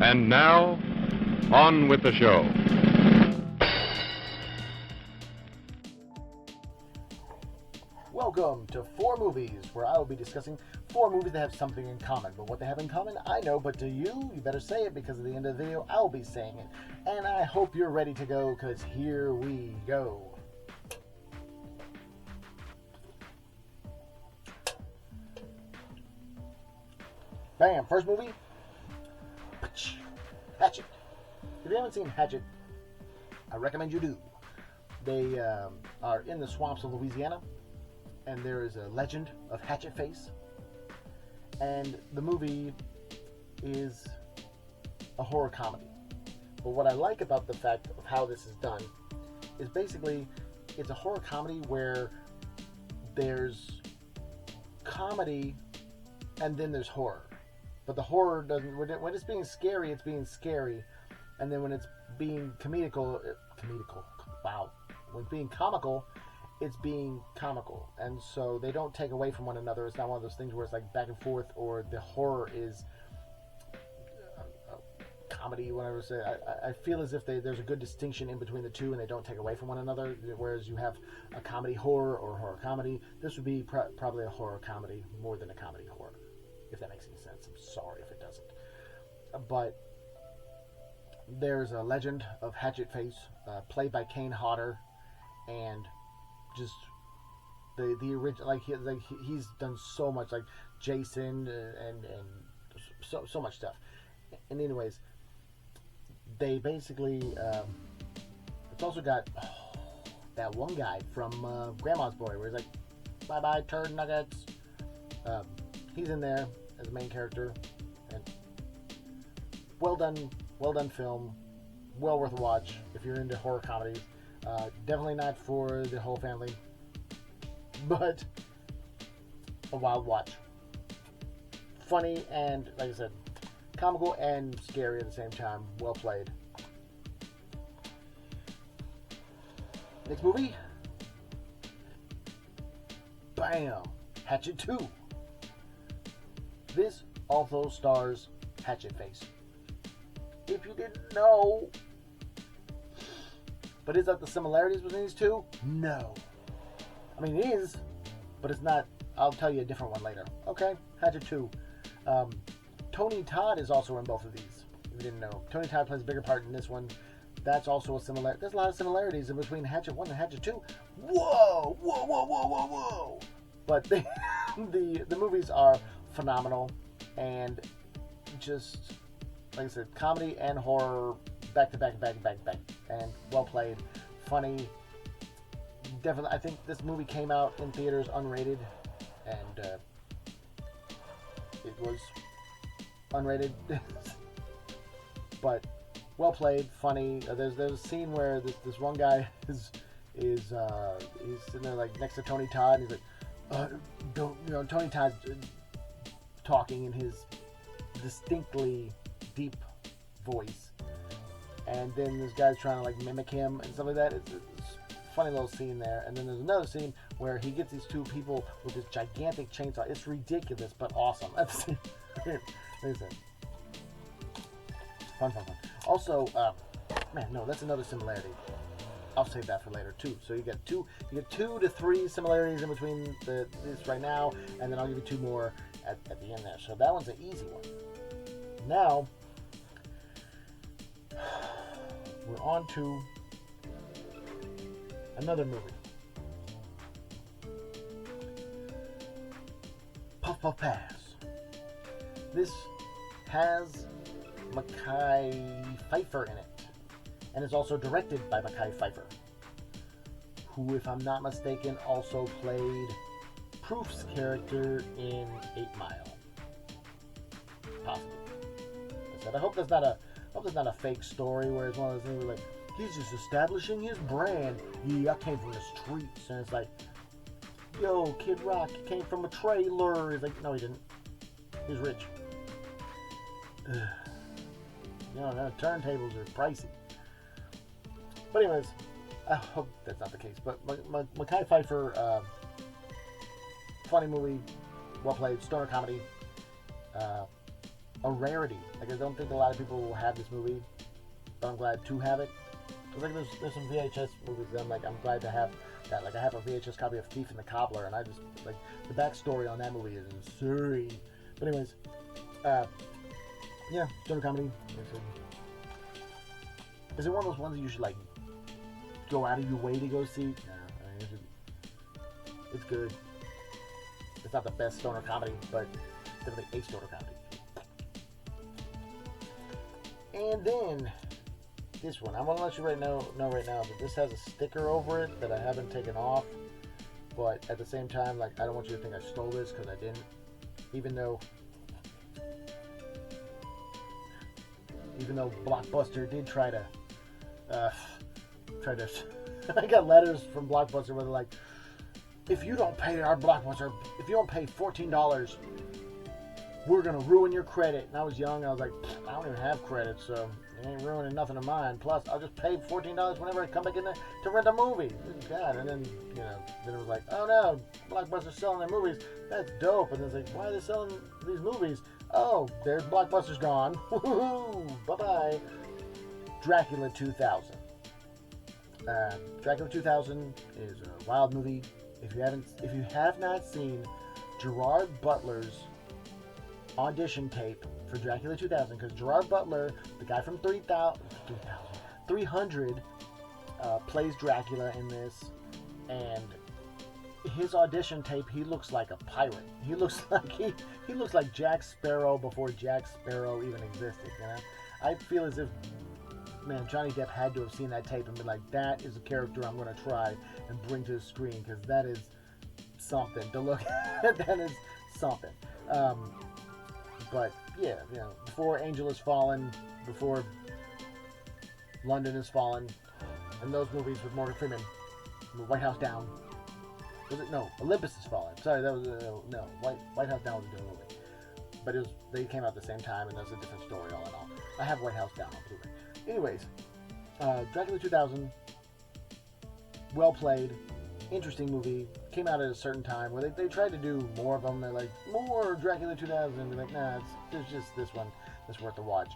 And now, on with the show. Welcome to 4 Movies, where I will be discussing 4 movies that have something in common. But what they have in common, I know, but to you, you better say it, because at the end of the video, I'll be saying it. And I hope you're ready to go, because here we go. Bam! First movie, Hatchet. If you haven't seen Hatchet, I recommend you do. They are in the swamps of Louisiana, and there is a legend of Hatchet Face. And the movie is a horror comedy. But what I like about the fact of how this is done is basically it's a horror comedy where there's comedy and then there's horror. But the horror doesn't, when it's being scary, it's being scary. And then when it's being comical, wow. When it's being comical, it's being comical. And so they don't take away from one another. It's not one of those things where it's like back and forth, or the horror is comedy, whatever. So I feel as if there's a good distinction in between the two, and they don't take away from one another. Whereas you have a comedy horror or horror comedy, this would be probably a horror comedy more than a comedy horror, if that makes any sense. I'm sorry if it doesn't. But there's a legend of Hatchet Face, played by Kane Hodder, and just the original, he's done so much, like Jason and so much stuff. And anyways, they basically it's also got that one guy from Grandma's Boy, where he's like, "Bye bye turd nuggets." He's in there as the main character, and well done film, well worth a watch if you're into horror comedies. Definitely not for the whole family, but a wild watch. Funny and, like I said, comical and scary at the same time. Well played. Next movie. Bam! Hatchet 2. This also stars Hatchet Face. If you didn't know. But is that the similarities between these two? No. I mean, it is, but it's not. I'll tell you a different one later. Okay, Hatchet 2. Tony Todd is also in both of these, if you didn't know. Tony Todd plays a bigger part in this one. That's also a similar. There's a lot of similarities in between Hatchet 1 and Hatchet 2. Whoa. But the movies are phenomenal, and just, like I said, comedy and horror back to back, and well played, funny. Definitely, I think this movie came out in theaters unrated, and it was unrated, but well played, funny. There's a scene where this one guy is he's sitting there like next to Tony Todd, and he's like, Tony Todd's talking in his distinctly deep voice. And then this guy's trying to like mimic him and stuff like that. It's a funny little scene there. And then there's another scene where he gets these two people with this gigantic chainsaw. It's ridiculous, but awesome. Listen, fun. Also, that's another similarity. I'll save that for later too. So you get 2 to 3 similarities in between this right now, and then I'll give you 2 more at the end there. So that one's an easy one. Now, we're on to another movie. Puff Puff Pass. This has Mekhi Phifer in it, and it's also directed by Mekhi Phifer, who, if I'm not mistaken, also played Proof's character in 8 Mile. Possibly. I hope that's not a fake story where it's one of those things where, like, he's just establishing his brand. Yeah, I came from the streets. And it's like, yo, Kid Rock came from a trailer. He's like, no, he didn't. He's rich. Turntables are pricey. But anyways, I hope that's not the case. But Mekhi Phifer, funny movie, well played, stoner comedy. a rarity. Like, I don't think a lot of people will have this movie, but I'm glad to have it. Cause like there's some VHS movies that I'm glad to have that. Like, I have a VHS copy of Thief and the Cobbler, and I just like the backstory on that movie is insane. But anyways, yeah, stoner comedy. Is it one of those ones that you should like go out of your way to go see? No, I mean, it's good. It's not the best stoner comedy, but definitely a stoner comedy. And then this one, I'm gonna let you know right now that this has a sticker over it that I haven't taken off. But at the same time, like, I don't want you to think I stole this, because I didn't. Even though Blockbuster did try to I got letters from Blockbuster where they're like, if you don't pay our Blockbuster, if you don't pay $14, we're gonna ruin your credit. And I was young, I was like, I don't even have credit, so it ain't ruining nothing of mine. Plus, I'll just pay $14 whenever I come back in there to rent a movie. God, and then, then it was like, oh no, Blockbuster's selling their movies. That's dope. And it's like, why are they selling these movies? Oh, there's Blockbuster's gone. Woohoo! Bye-bye. Dracula 2000. Dracula 2000 is a wild movie. If you have not seen Gerard Butler's audition tape for Dracula 2000, because Gerard Butler, the guy from 300, plays Dracula in this, and his audition tape, he looks like a pirate. He looks like Jack Sparrow before Jack Sparrow even existed. I feel as if, man, Johnny Depp had to have seen that tape and been like, that is a character I'm going to try and bring to the screen, because that is something to look at. That is something. But yeah, before Angel Has Fallen, before London Has Fallen, and those movies with Morgan Freeman, White House Down. Was it? No, Olympus Has Fallen. Sorry, that was no. White House Down was a different movie, but they came out at the same time, and that's a different story all in all. I have White House Down on Blu-ray. Anyways, Dracula 2000, well played, interesting movie. Came out at a certain time where they tried to do more of them. They're like, more Dracula 2000. And they're like, nah, it's just this one that's worth the watch.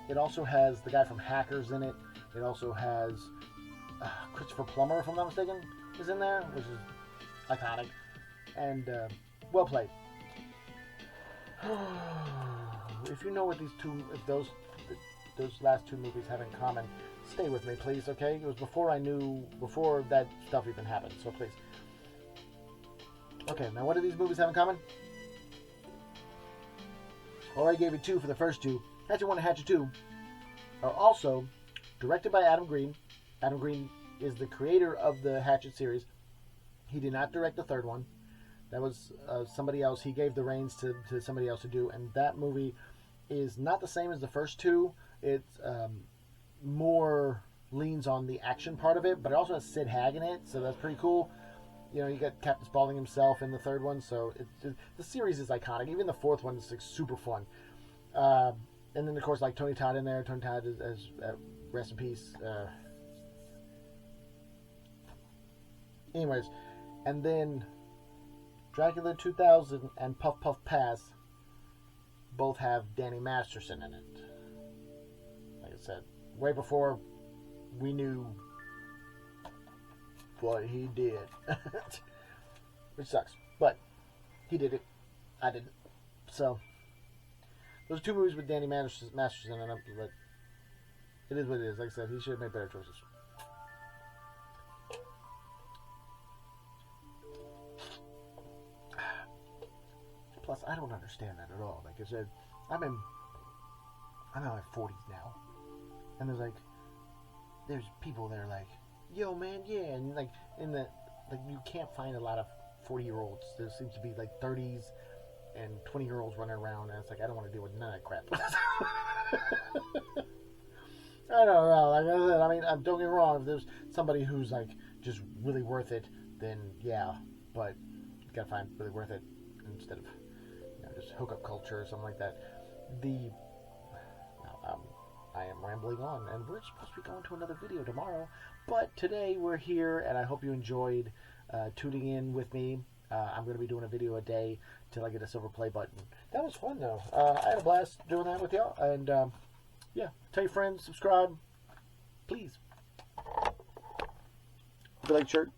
It also has the guy from Hackers in it. It also has Christopher Plummer, if I'm not mistaken, is in there, which is iconic. And well played. If you know what those last two movies have in common, stay with me, please, okay? It was before that stuff even happened, so please. Okay, now what do these movies have in common? Already gave you 2 for the first 2. Hatchet 1 and Hatchet 2 are also directed by Adam Green. Adam Green is the creator of the Hatchet series. He did not direct the third one. That was somebody else. He gave the reins to somebody else to do, and that movie is not the same as the first 2. It's more leans on the action part of it, but it also has Sid Haig in it, so that's pretty cool. You got Captain Spaulding himself in the third one, so the series is iconic. Even the fourth one is like super fun. And then, of course, like Tony Todd in there. Tony Todd is rest in peace. Anyways, and then Dracula 2000 and Puff Puff Pass both have Danny Masterson in it. Like I said, way before we knew what he did. Which sucks. But he did it. I didn't. So, those 2 movies with Danny Masterson in them, but it is what it is. Like I said, he should have made better choices. Plus, I don't understand that at all. Like I said, I'm in my 40s now, and there's people that are like, yo man, yeah, and like you can't find a lot of 40-year-olds. There seems to be like 30s and 20-year-olds running around, and it's like, I don't want to deal with none of that crap. I don't know. Like I said, I mean, don't get me wrong. If there's somebody who's like just really worth it, then yeah, but you gotta find really worth it instead of just hookup culture or something like that. I am rambling on, and we're supposed to be going to another video tomorrow, but today we're here, and I hope you enjoyed tuning in with me. I'm going to be doing a video a day till I get a silver play button. That was fun though. I had a blast doing that with y'all, and yeah, tell your friends, subscribe, please. If you like the shirt,